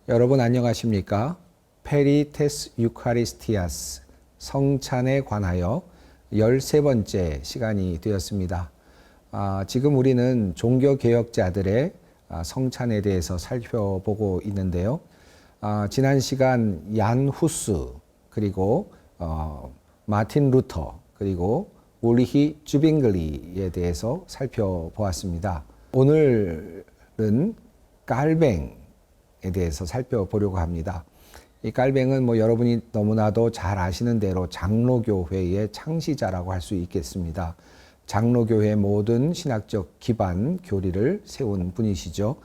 여러분 안녕하십니까? 페리테스 유카리스티아스 성찬에 관하여 13번째 시간이 되었습니다. 지금 우리는 종교개혁자들의 성찬에 대해서 살펴보고 있는데요. 지난 시간 얀 후스 그리고 마틴 루터 그리고 울리히 쯔빙글리에 대해서 살펴보았습니다. 오늘은 깔뱅에 대해서 살펴보려고 합니다. 이 깔뱅은 여러분이 너무나도 잘 아시는 대로 장로교회의 창시자라고 할 수 있겠습니다. 장로교회의 모든 신학적 기반 교리를 세운 분이시죠.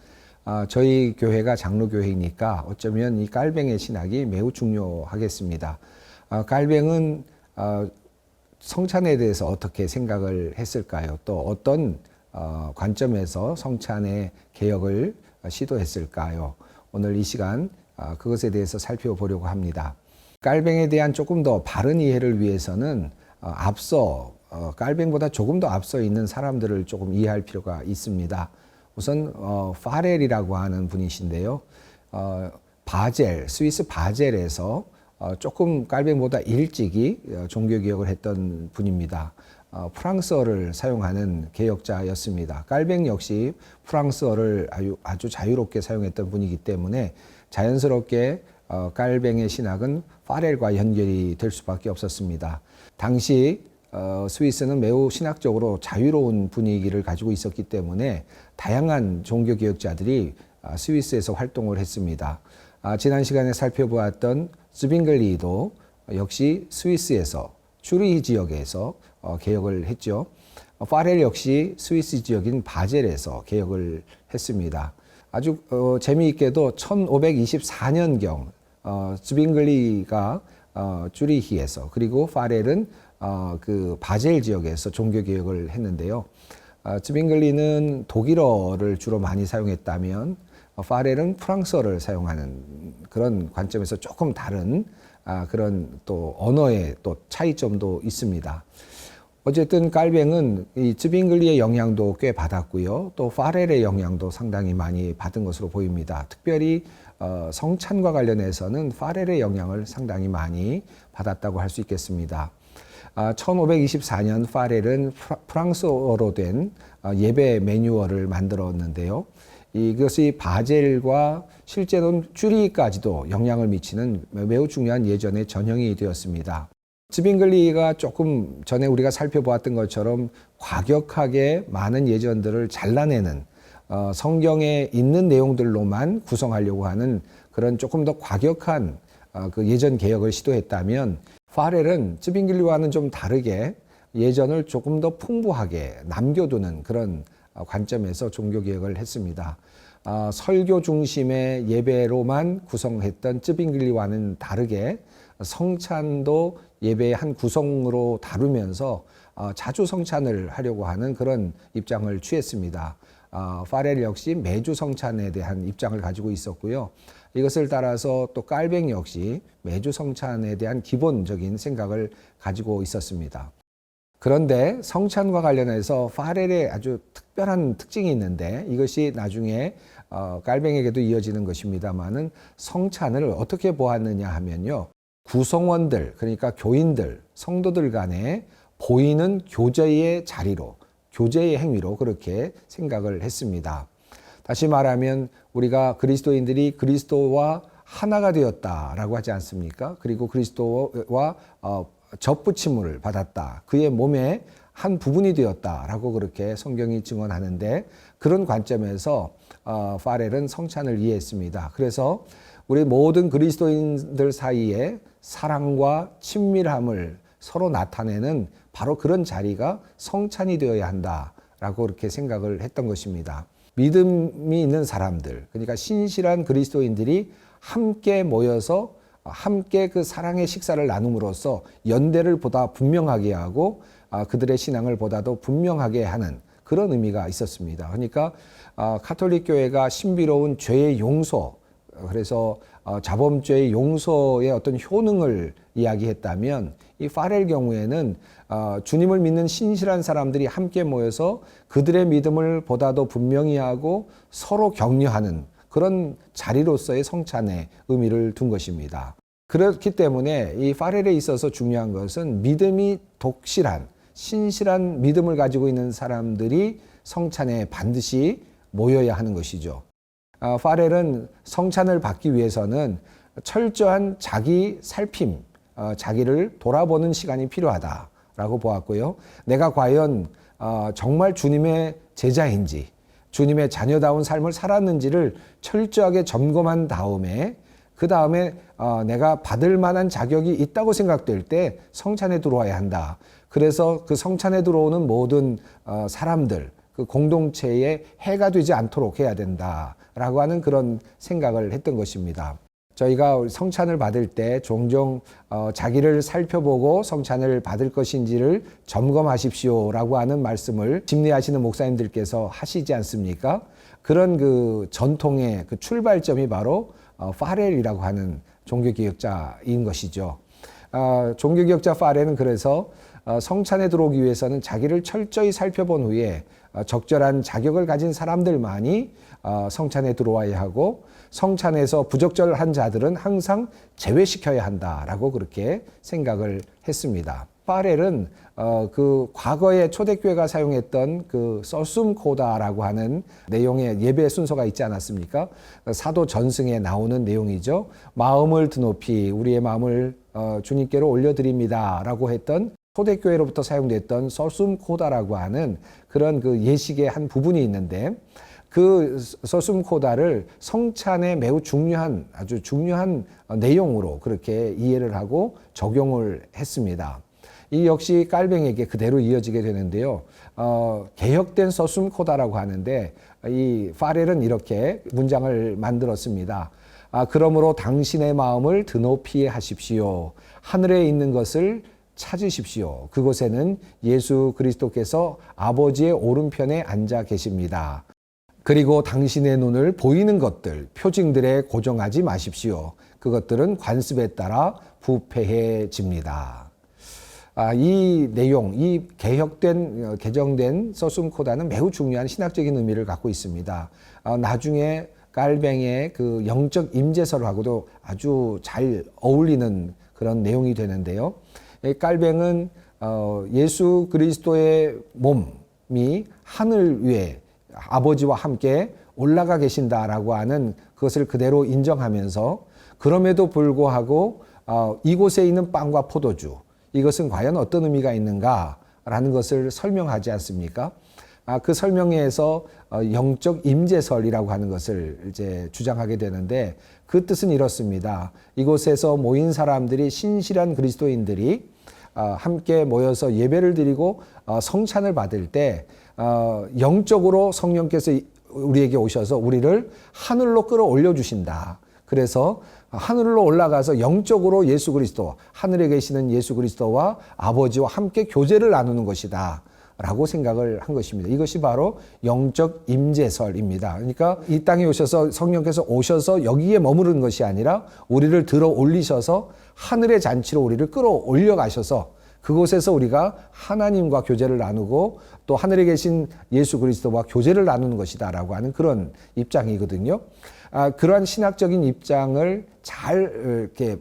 저희 교회가 장로교회이니까 어쩌면 이 깔뱅의 신학이 매우 중요하겠습니다. 깔뱅은 성찬에 대해서 어떻게 생각을 했을까요? 또 어떤 관점에서 성찬의 개혁을 시도했을까요? 오늘 이 시간 그것에 대해서 살펴보려고 합니다. 깔뱅에 대한 조금 더 바른 이해를 위해서는 앞서 깔뱅보다 조금 더 앞서 있는 사람들을 조금 이해할 필요가 있습니다. 우선 파렐이라고 하는 분이신데요. 바젤, 스위스 바젤에서 조금 깔뱅보다 일찍이 종교개혁을 했던 분입니다. 프랑스어를 사용하는 개혁자였습니다. 깔뱅 역시 프랑스어를 아주 자유롭게 사용했던 분이기 때문에 자연스럽게 깔뱅의 신학은 파렐과 연결이 될 수밖에 없었습니다. 당시 스위스는 매우 신학적으로 자유로운 분위기를 가지고 있었기 때문에 다양한 종교개혁자들이 스위스에서 활동을 했습니다. 지난 시간에 살펴보았던 쯔빙글리도 역시 스위스에서 쭈리히 지역에서 개혁을 했죠. 파렐 역시 스위스 지역인 바젤에서 개혁을 했습니다. 아주 재미있게도 1524년경 쯔빙글리가 쭈리히에서 그리고 파렐은 그 바젤 지역에서 종교개혁을 했는데요. 쯔빙글리는 독일어를 주로 많이 사용했다면 파렐은 프랑스어를 사용하는 그런 관점에서 조금 다른 그런 또 언어의 또 차이점도 있습니다. 어쨌든 깔뱅은 이 쯔빙글리의 영향도 꽤 받았고요. 또 파렐의 영향도 상당히 많이 받은 것으로 보입니다. 특별히 성찬과 관련해서는 파렐의 영향을 상당히 많이 받았다고 할 수 있겠습니다. 1524년 파렐은 프랑스어로 된 예배 매뉴얼을 만들었는데요. 이것이 바젤과 실제로는 쭈리히까지도 영향을 미치는 매우 중요한 예전의 전형이 되었습니다. 쯔빙글리가 조금 전에 우리가 살펴보았던 것처럼 과격하게 많은 예전들을 잘라내는 성경에 있는 내용들로만 구성하려고 하는 그런 조금 더 과격한 그 예전 개혁을 시도했다면 파렐은 쯔빙글리와는 좀 다르게 예전을 조금 더 풍부하게 남겨두는 그런 관점에서 종교개혁을 했습니다. 설교 중심의 예배로만 구성했던 쯔빙글리와는 다르게 성찬도 예배의 한 구성으로 다루면서 자주 성찬을 하려고 하는 그런 입장을 취했습니다. 파렐 역시 매주 성찬에 대한 입장을 가지고 있었고요. 이것을 따라서 또 깔뱅 역시 매주 성찬에 대한 기본적인 생각을 가지고 있었습니다. 그런데 성찬과 관련해서 파렐의 아주 특별한 특징이 있는데 이것이 나중에 깔뱅에게도 이어지는 것입니다만은 성찬을 어떻게 보았느냐 하면요. 구성원들, 그러니까 교인들, 성도들 간에 보이는 교제의 자리로, 교제의 행위로 그렇게 생각을 했습니다. 다시 말하면 우리가 그리스도인들이 그리스도와 하나가 되었다라고 하지 않습니까? 그리고 그리스도와 접붙임을 받았다. 그의 몸의 한 부분이 되었다라고 그렇게 성경이 증언하는데 그런 관점에서 파렐은 성찬을 이해했습니다. 그래서 우리 모든 그리스도인들 사이에 사랑과 친밀함을 서로 나타내는 바로 그런 자리가 성찬이 되어야 한다라고 그렇게 생각을 했던 것입니다. 믿음이 있는 사람들, 그러니까 신실한 그리스도인들이 함께 모여서 함께 그 사랑의 식사를 나눔으로써 연대를 보다 분명하게 하고 그들의 신앙을 보다도 분명하게 하는 그런 의미가 있었습니다. 그러니까 가톨릭 교회가 신비로운 죄의 용서, 그래서 자범죄의 용서의 어떤 효능을 이야기했다면 이 파렐 경우에는 주님을 믿는 신실한 사람들이 함께 모여서 그들의 믿음을 보다도 분명히 하고 서로 격려하는 그런 자리로서의 성찬의 의미를 둔 것입니다. 그렇기 때문에 이 파렐에 있어서 중요한 것은 믿음이 독실한 신실한 믿음을 가지고 있는 사람들이 성찬에 반드시 모여야 하는 것이죠. 파렐은 성찬을 받기 위해서는 철저한 자기 살핌, 자기를 돌아보는 시간이 필요하다라고 보았고요. 내가 과연 정말 주님의 제자인지, 주님의 자녀다운 삶을 살았는지를 철저하게 점검한 다음에 그 다음에 내가 받을 만한 자격이 있다고 생각될 때 성찬에 들어와야 한다. 그래서 그 성찬에 들어오는 모든 사람들, 그 공동체에 해가 되지 않도록 해야 된다라고 하는 그런 생각을 했던 것입니다. 저희가 성찬을 받을 때 종종 자기를 살펴보고 성찬을 받을 것인지를 점검하십시오라고 하는 말씀을 집례하시는 목사님들께서 하시지 않습니까? 그런 그 전통의 그 출발점이 바로 파렐이라고 하는 종교개혁자인 것이죠. 종교개혁자 파렐은 그래서 성찬에 들어오기 위해서는 자기를 철저히 살펴본 후에 적절한 자격을 가진 사람들만이 성찬에 들어와야 하고 성찬에서 부적절한 자들은 항상 제외시켜야 한다라고 그렇게 생각을 했습니다. 파렐은 그 과거에 초대교회가 사용했던 그 서숨코다라고 하는 내용의 예배 순서가 있지 않았습니까? 사도 전승에 나오는 내용이죠. 마음을 드높이 우리의 마음을 주님께로 올려드립니다라고 했던 초대교회로부터 사용됐던 서숨코다라고 하는 그런 그 예식의 한 부분이 있는데 그 서숨코다를 성찬에 매우 중요한 아주 중요한 내용으로 그렇게 이해를 하고 적용을 했습니다. 이 역시 깔뱅에게 그대로 이어지게 되는데요. 개혁된 서숨코다라고 하는데 이 파렐은 이렇게 문장을 만들었습니다. 그러므로 당신의 마음을 드높이 하십시오. 하늘에 있는 것을 찾으십시오. 그곳에는 예수 그리스도께서 아버지의 오른편에 앉아 계십니다. 그리고 당신의 눈을 보이는 것들, 표징들에 고정하지 마십시오. 그것들은 관습에 따라 부패해집니다. 이 내용, 이 개정된 서숨코다는 매우 중요한 신학적인 의미를 갖고 있습니다. 나중에 깔뱅의 그 영적 임재설하고도 아주 잘 어울리는 그런 내용이 되는데요. 깔뱅은 예수 그리스도의 몸이 하늘 위에 아버지와 함께 올라가 계신다라고 하는 그것을 그대로 인정하면서 그럼에도 불구하고 이곳에 있는 빵과 포도주 이것은 과연 어떤 의미가 있는가라는 것을 설명하지 않습니까? 그 설명에서 영적 임재설이라고 하는 것을 이제 주장하게 되는데 그 뜻은 이렇습니다. 이곳에서 모인 사람들이 신실한 그리스도인들이 함께 모여서 예배를 드리고 성찬을 받을 때 영적으로 성령께서 우리에게 오셔서 우리를 하늘로 끌어올려 주신다. 그래서 하늘로 올라가서 영적으로 예수 그리스도, 하늘에 계시는 예수 그리스도와 아버지와 함께 교제를 나누는 것이다. 라고 생각을 한 것입니다. 이것이 바로 영적 임재설입니다. 그러니까 이 땅에 오셔서 성령께서 오셔서 여기에 머무르는 것이 아니라 우리를 들어 올리셔서 하늘의 잔치로 우리를 끌어올려 가셔서 그곳에서 우리가 하나님과 교제를 나누고 또 하늘에 계신 예수 그리스도와 교제를 나누는 것이다 라고 하는 그런 입장이거든요. 그러한 신학적인 입장을 잘 이렇게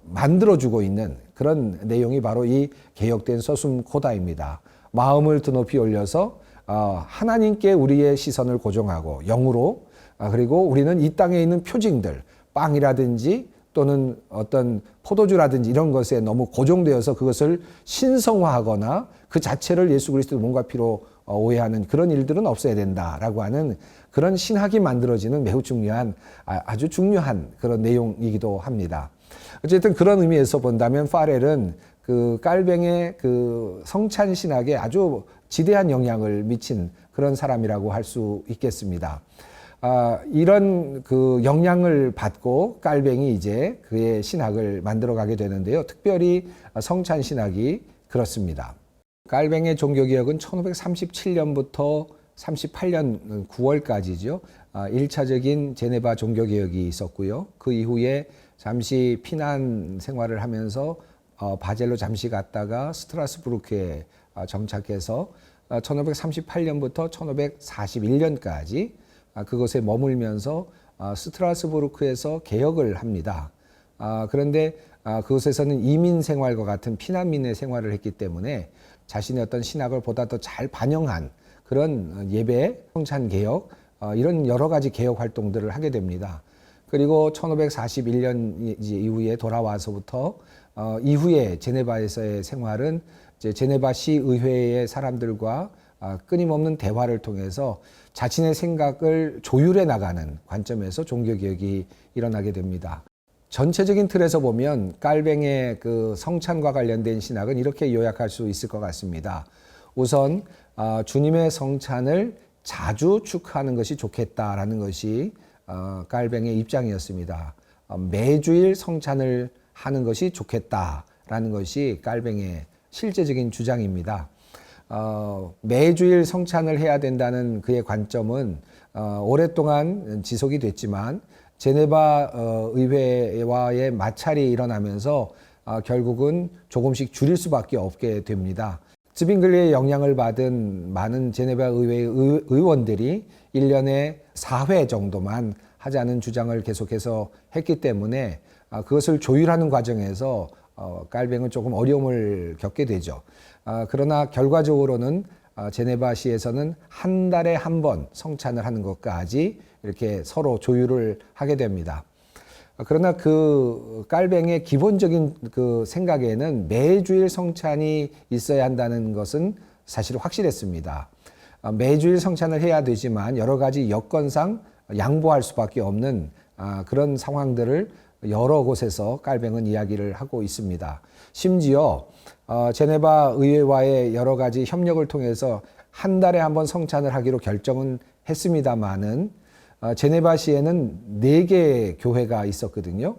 만들어주고 있는 그런 내용이 바로 이 개혁된 서숨코다입니다. 마음을 드높이 올려서 하나님께 우리의 시선을 고정하고 영으로 그리고 우리는 이 땅에 있는 표징들 빵이라든지 또는 어떤 포도주라든지 이런 것에 너무 고정되어서 그것을 신성화하거나 그 자체를 예수 그리스도의 몸과 피로 오해하는 그런 일들은 없어야 된다라고 하는 그런 신학이 만들어지는 매우 중요한 아주 중요한 그런 내용이기도 합니다. 어쨌든 그런 의미에서 본다면 파렐은 그 깔뱅의 그 성찬 신학에 아주 지대한 영향을 미친 그런 사람이라고 할 수 있겠습니다. 이런 그 영향을 받고 깔뱅이 이제 그의 신학을 만들어가게 되는데요. 특별히 성찬 신학이 그렇습니다. 깔뱅의 종교개혁은 1537년부터 38년 9월까지죠. 1차적인 제네바 종교개혁이 있었고요. 그 이후에 잠시 피난 생활을 하면서 바젤로 잠시 갔다가 스트라스부르크에 정착해서 1538년부터 1541년까지 그곳에 머물면서 스트라스부르크에서 개혁을 합니다. 그런데 그곳에서는 이민 생활과 같은 피난민의 생활을 했기 때문에 자신의 어떤 신학을 보다 더 잘 반영한 그런 예배, 성찬 개혁, 이런 여러 가지 개혁 활동들을 하게 됩니다. 그리고 1541년 이후에 돌아와서부터 이후에 제네바에서의 생활은 이제 제네바 시의회의 사람들과 끊임없는 대화를 통해서 자신의 생각을 조율해 나가는 관점에서 종교개혁이 일어나게 됩니다. 전체적인 틀에서 보면 깔뱅의 그 성찬과 관련된 신학은 이렇게 요약할 수 있을 것 같습니다. 우선 주님의 성찬을 자주 축하하는 것이 좋겠다라는 것이 깔뱅의 입장이었습니다. 매주일 성찬을 하는 것이 좋겠다라는 것이 깔뱅의 실제적인 주장입니다. 매주일 성찬을 해야 된다는 그의 관점은 오랫동안 지속이 됐지만 제네바 의회와의 마찰이 일어나면서 결국은 조금씩 줄일 수밖에 없게 됩니다. 즈빙글리의 영향을 받은 많은 제네바 의회의 의원들이 1년에 4회 정도만 하자는 주장을 계속해서 했기 때문에 그것을 조율하는 과정에서 깔뱅은 조금 어려움을 겪게 되죠. 그러나 결과적으로는 제네바시에서는 한 달에 한 번 성찬을 하는 것까지 이렇게 서로 조율을 하게 됩니다. 그러나 그 깔뱅의 기본적인 그 생각에는 매주일 성찬이 있어야 한다는 것은 사실 확실했습니다. 매주일 성찬을 해야 되지만 여러 가지 여건상 양보할 수밖에 없는 그런 상황들을 여러 곳에서 깔뱅은 이야기를 하고 있습니다. 심지어 제네바 의회와의 여러 가지 협력을 통해서 한 달에 한 번 성찬을 하기로 결정은 했습니다마는 제네바시에는 4개의 교회가 있었거든요.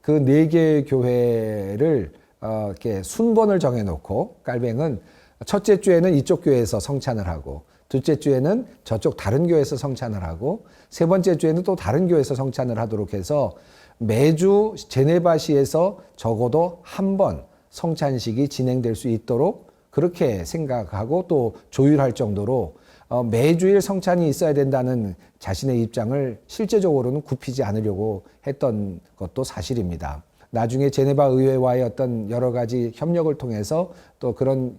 그 4개의 교회를 이렇게 순번을 정해놓고 깔뱅은 첫째 주에는 이쪽 교회에서 성찬을 하고 둘째 주에는 저쪽 다른 교회에서 성찬을 하고 세 번째 주에는 또 다른 교회에서 성찬을 하도록 해서 매주 제네바시에서 적어도 한 번 성찬식이 진행될 수 있도록 그렇게 생각하고 또 조율할 정도로 매주일 성찬이 있어야 된다는 자신의 입장을 실제적으로는 굽히지 않으려고 했던 것도 사실입니다. 나중에 제네바 의회와의 어떤 여러 가지 협력을 통해서 또 그런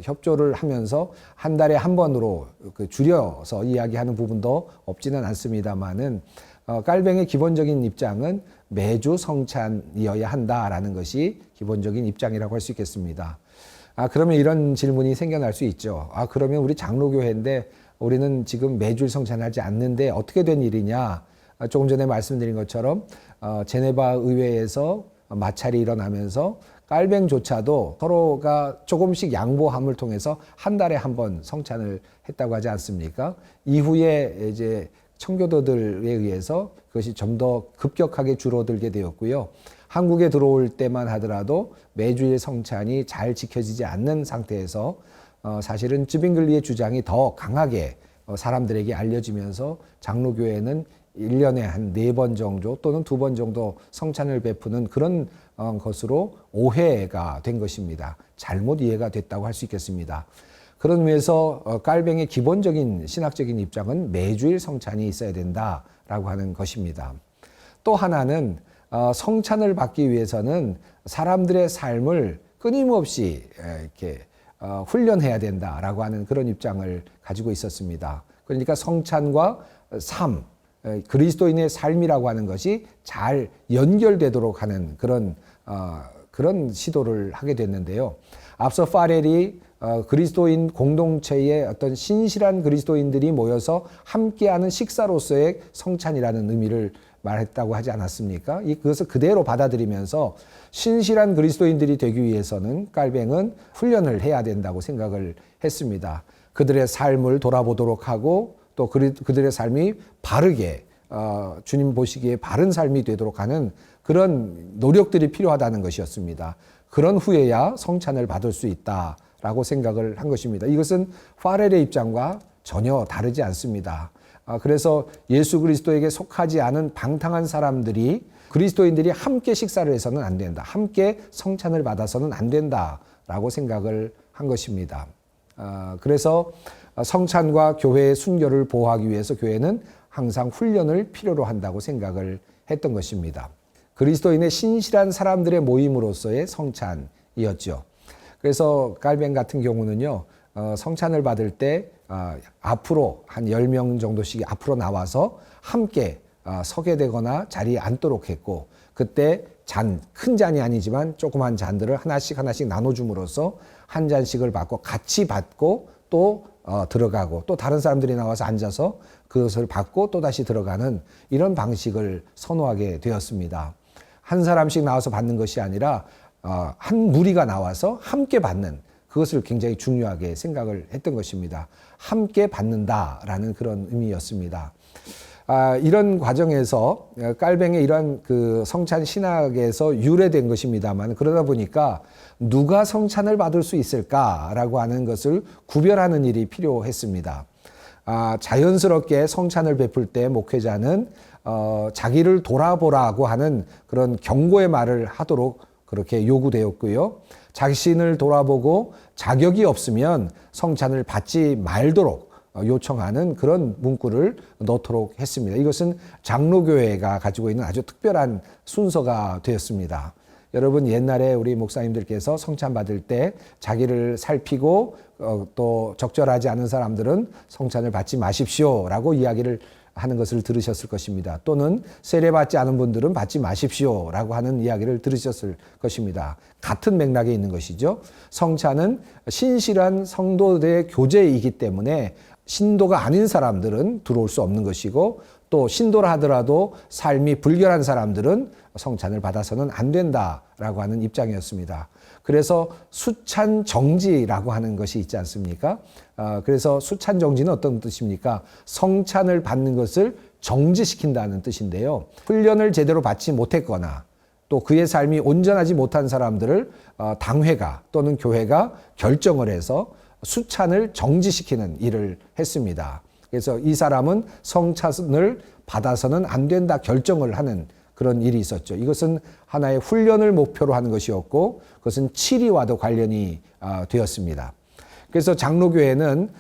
협조를 하면서 한 달에 한 번으로 줄여서 이야기하는 부분도 없지는 않습니다만은 깔뱅의 기본적인 입장은 매주 성찬이어야 한다라는 것이 기본적인 입장이라고 할 수 있겠습니다. 그러면 이런 질문이 생겨날 수 있죠. 그러면 우리 장로교회인데 우리는 지금 매주일 성찬하지 않는데 어떻게 된 일이냐? 조금 전에 말씀드린 것처럼 제네바 의회에서 마찰이 일어나면서 깔뱅조차도 서로가 조금씩 양보함을 통해서 한 달에 한 번 성찬을 했다고 하지 않습니까? 이후에 이제 청교도들에 의해서 그것이 좀 더 급격하게 줄어들게 되었고요. 한국에 들어올 때만 하더라도 매주일 성찬이 잘 지켜지지 않는 상태에서 사실은 즈빙글리의 주장이 더 강하게 사람들에게 알려지면서 장로교회는 1년에 한 4번 정도 또는 2번 정도 성찬을 베푸는 그런 것으로 오해가 된 것입니다. 잘못 이해가 됐다고 할 수 있겠습니다. 그런 의미에서 깔뱅의 기본적인 신학적인 입장은 매주일 성찬이 있어야 된다라고 하는 것입니다. 또 하나는 성찬을 받기 위해서는 사람들의 삶을 끊임없이 이렇게 훈련해야 된다라고 하는 그런 입장을 가지고 있었습니다. 그러니까 성찬과 삶, 그리스도인의 삶이라고 하는 것이 잘 연결되도록 하는 그런 시도를 하게 됐는데요. 앞서 파렐이 그리스도인 공동체의 어떤 신실한 그리스도인들이 모여서 함께하는 식사로서의 성찬이라는 의미를 말했다고 하지 않았습니까? 그것을 그대로 받아들이면서 신실한 그리스도인들이 되기 위해서는 깔뱅은 훈련을 해야 된다고 생각을 했습니다. 그들의 삶을 돌아보도록 하고 또 그들의 삶이 바르게 주님 보시기에 바른 삶이 되도록 하는 그런 노력들이 필요하다는 것이었습니다. 그런 후에야 성찬을 받을 수 있다라고 생각을 한 것입니다. 이것은 파렐의 입장과 전혀 다르지 않습니다. 그래서 예수 그리스도에게 속하지 않은 방탕한 사람들이 그리스도인들이 함께 식사를 해서는 안 된다. 함께 성찬을 받아서는 안 된다라고 생각을 한 것입니다. 그래서 성찬과 교회의 순결을 보호하기 위해서 교회는 항상 훈련을 필요로 한다고 생각을 했던 것입니다. 그리스도인의 신실한 사람들의 모임으로서의 성찬이었죠. 그래서 깔뱅 같은 경우는요, 성찬을 받을 때 앞으로 한 10명 정도씩 앞으로 나와서 함께 서게 되거나 자리에 앉도록 했고, 그때 큰 잔이 아니지만 조그만 잔들을 하나씩 나눠줌으로써 한 잔씩을 받고 같이 받고 또 들어가고, 또 다른 사람들이 나와서 앉아서 그것을 받고 또 다시 들어가는 이런 방식을 선호하게 되었습니다. 한 사람씩 나와서 받는 것이 아니라 한 무리가 나와서 함께 받는, 그것을 굉장히 중요하게 생각을 했던 것입니다. 함께 받는다라는 그런 의미였습니다. 이런 과정에서 깔뱅의 이러한 그 성찬 신학에서 유래된 것입니다만, 그러다 보니까 누가 성찬을 받을 수 있을까라고 하는 것을 구별하는 일이 필요했습니다. 자연스럽게 성찬을 베풀 때 목회자는 자기를 돌아보라고 하는 그런 경고의 말을 하도록 그렇게 요구되었고요. 자신을 돌아보고 자격이 없으면 성찬을 받지 말도록 요청하는 그런 문구를 넣도록 했습니다. 이것은 장로교회가 가지고 있는 아주 특별한 순서가 되었습니다. 여러분, 옛날에 우리 목사님들께서 성찬 받을 때 자기를 살피고 또 적절하지 않은 사람들은 성찬을 받지 마십시오라고 이야기를 하는 것을 들으셨을 것입니다. 또는 세례받지 않은 분들은 받지 마십시오라고 하는 이야기를 들으셨을 것입니다. 같은 맥락에 있는 것이죠. 성찬은 신실한 성도들의 교제이기 때문에 신도가 아닌 사람들은 들어올 수 없는 것이고, 또 신도라 하더라도 삶이 불결한 사람들은 성찬을 받아서는 안 된다라고 하는 입장이었습니다. 그래서 수찬 정지라고 하는 것이 있지 않습니까? 그래서 수찬 정지는 어떤 뜻입니까? 성찬을 받는 것을 정지시킨다는 뜻인데요. 훈련을 제대로 받지 못했거나 또 그의 삶이 온전하지 못한 사람들을 당회가 또는 교회가 결정을 해서 수찬을 정지시키는 일을 했습니다. 그래서 이 사람은 성찬을 받아서는 안 된다 결정을 하는 그런 일이 있었죠. 이것은 하나의 훈련을 목표로 하는 것이었고, 그것은 치리와도 관련이 되었습니다. 그래서 장로교회는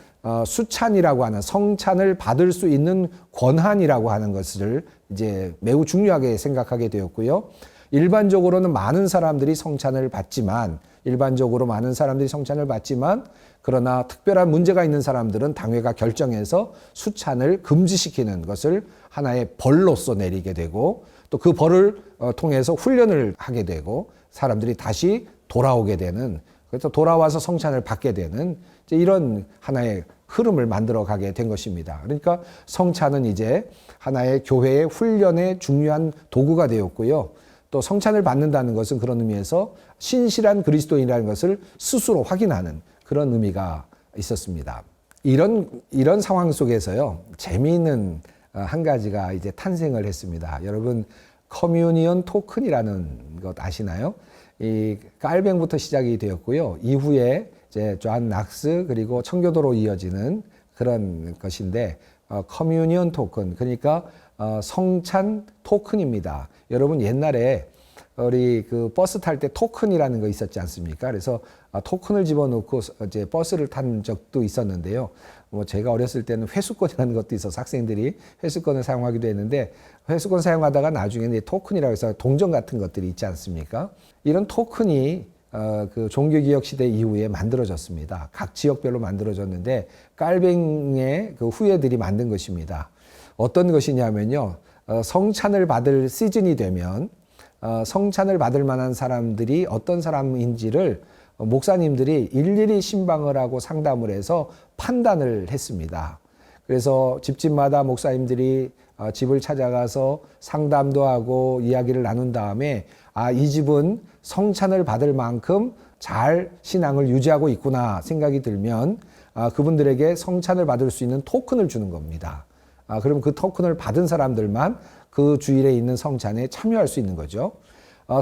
수찬이라고 하는 성찬을 받을 수 있는 권한이라고 하는 것을 이제 매우 중요하게 생각하게 되었고요. 일반적으로는 많은 사람들이 성찬을 받지만, 그러나 특별한 문제가 있는 사람들은 당회가 결정해서 수찬을 금지시키는 것을 하나의 벌로서 내리게 되고, 또 그 벌을 통해서 훈련을 하게 되고 사람들이 다시 돌아오게 되는, 그래서 돌아와서 성찬을 받게 되는 이런 하나의 흐름을 만들어 가게 된 것입니다. 그러니까 성찬은 이제 하나의 교회의 훈련의 중요한 도구가 되었고요. 또 성찬을 받는다는 것은 그런 의미에서 신실한 그리스도인이라는 것을 스스로 확인하는 그런 의미가 있었습니다. 이런 상황 속에서요, 재미있는 한 가지가 이제 탄생을 했습니다. 여러분, 커뮤니언 토큰이라는 것 아시나요? 이 깔뱅부터 시작이 되었고요. 이후에 이제 존 낙스 그리고 청교도로 이어지는 그런 것인데, 커뮤니언 토큰, 그러니까 성찬 토큰입니다. 여러분, 옛날에 우리 그 버스 탈 때 토큰이라는 거 있었지 않습니까? 그래서 토큰을 집어넣고 이제 버스를 탄 적도 있었는데요. 뭐 제가 어렸을 때는 회수권이라는 것도 있어서 학생들이 회수권을 사용하기도 했는데, 회수권 사용하다가 나중에는 이제 토큰이라고 해서 동전 같은 것들이 있지 않습니까? 이런 토큰이 그 종교개혁 시대 이후에 만들어졌습니다. 각 지역별로 만들어졌는데 깔뱅의 그 후예들이 만든 것입니다. 어떤 것이냐면요, 성찬을 받을 시즌이 되면 성찬을 받을 만한 사람들이 어떤 사람인지를 목사님들이 일일이 신방을 하고 상담을 해서 판단을 했습니다. 그래서 집집마다 목사님들이 집을 찾아가서 상담도 하고 이야기를 나눈 다음에, 이 집은 성찬을 받을 만큼 잘 신앙을 유지하고 있구나 생각이 들면 그분들에게 성찬을 받을 수 있는 토큰을 주는 겁니다. 그럼 그 토큰을 받은 사람들만 그 주일에 있는 성찬에 참여할 수 있는 거죠.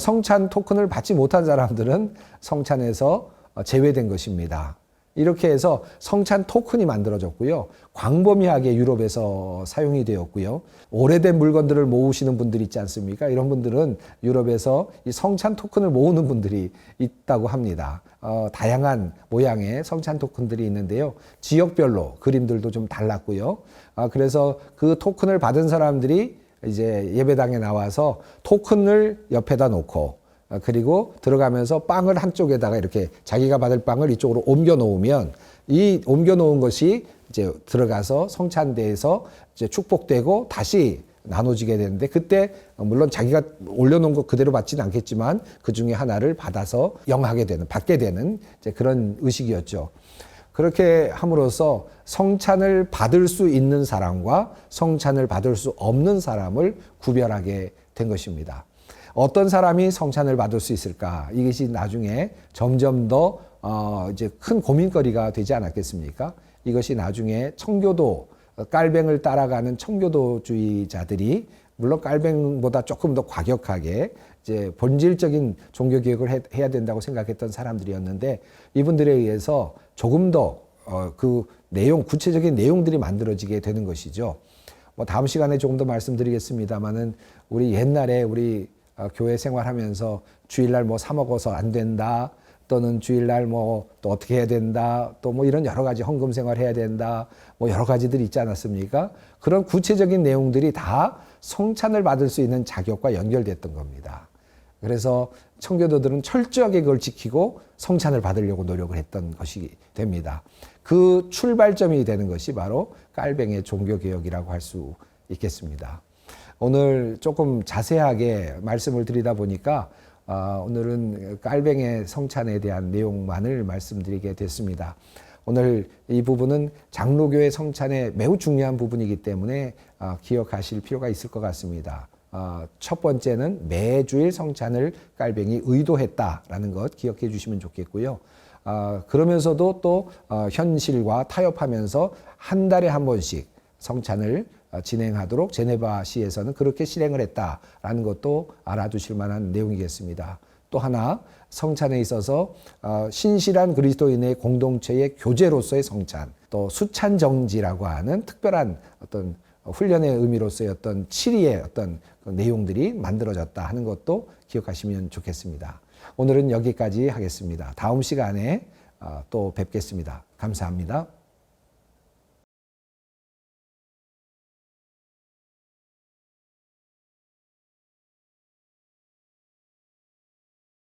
성찬 토큰을 받지 못한 사람들은 성찬에서 제외된 것입니다. 이렇게 해서 성찬 토큰이 만들어졌고요. 광범위하게 유럽에서 사용이 되었고요. 오래된 물건들을 모으시는 분들 있지 않습니까? 이런 분들은 유럽에서 이 성찬 토큰을 모으는 분들이 있다고 합니다. 다양한 모양의 성찬 토큰들이 있는데요. 지역별로 그림들도 좀 달랐고요. 그래서 그 토큰을 받은 사람들이 이제 예배당에 나와서 토큰을 옆에다 놓고 그리고 들어가면서 빵을 한쪽에다가 이렇게 자기가 받을 빵을 이쪽으로 옮겨 놓으면 이 옮겨 놓은 것이 이제 들어가서 성찬대에서 이제 축복되고 다시 나눠지게 되는데 그때 물론 자기가 올려놓은 거 그대로 받지는 않겠지만 그 중에 하나를 받아서 영하게 되는, 받게 되는 이제 그런 의식이었죠. 그렇게 함으로써 성찬을 받을 수 있는 사람과 성찬을 받을 수 없는 사람을 구별하게 된 것입니다. 어떤 사람이 성찬을 받을 수 있을까? 이것이 나중에 점점 더 이제 큰 고민거리가 되지 않았겠습니까? 이것이 나중에 청교도, 깔뱅을 따라가는 청교도주의자들이 물론 깔뱅보다 조금 더 과격하게 이제 본질적인 종교 개혁을 해야 된다고 생각했던 사람들이었는데 이분들에 의해서 조금 더 그 내용, 구체적인 내용들이 만들어지게 되는 것이죠. 뭐 다음 시간에 조금 더 말씀드리겠습니다만은 우리 옛날에 우리 교회 생활하면서 주일날 뭐 사 먹어서 안 된다. 또는 주일날 뭐 또 어떻게 해야 된다. 또 뭐 이런 여러 가지 헌금 생활 해야 된다. 뭐 여러 가지들이 있지 않았습니까? 그런 구체적인 내용들이 다 성찬을 받을 수 있는 자격과 연결됐던 겁니다. 그래서 청교도들은 철저하게 그걸 지키고 성찬을 받으려고 노력을 했던 것이 됩니다. 그 출발점이 되는 것이 바로 깔뱅의 종교개혁이라고 할 수 있겠습니다. 오늘 조금 자세하게 말씀을 드리다 보니까 오늘은 깔뱅의 성찬에 대한 내용만을 말씀드리게 됐습니다. 오늘 이 부분은 장로교의 성찬의 매우 중요한 부분이기 때문에 기억하실 필요가 있을 것 같습니다. 첫 번째는 매주일 성찬을 깔뱅이 의도했다라는 것 기억해 주시면 좋겠고요. 그러면서도 또 현실과 타협하면서 한 달에 한 번씩 성찬을 진행하도록 제네바시에서는 그렇게 실행을 했다라는 것도 알아두실 만한 내용이겠습니다. 또 하나 성찬에 있어서 신실한 그리스도인의 공동체의 교제로서의 성찬, 또 수찬정지라고 하는 특별한 어떤 훈련의 의미로서의 어떤 치리의 어떤 내용들이 만들어졌다 하는 것도 기억하시면 좋겠습니다. 오늘은 여기까지 하겠습니다. 다음 시간에 또 뵙겠습니다. 감사합니다.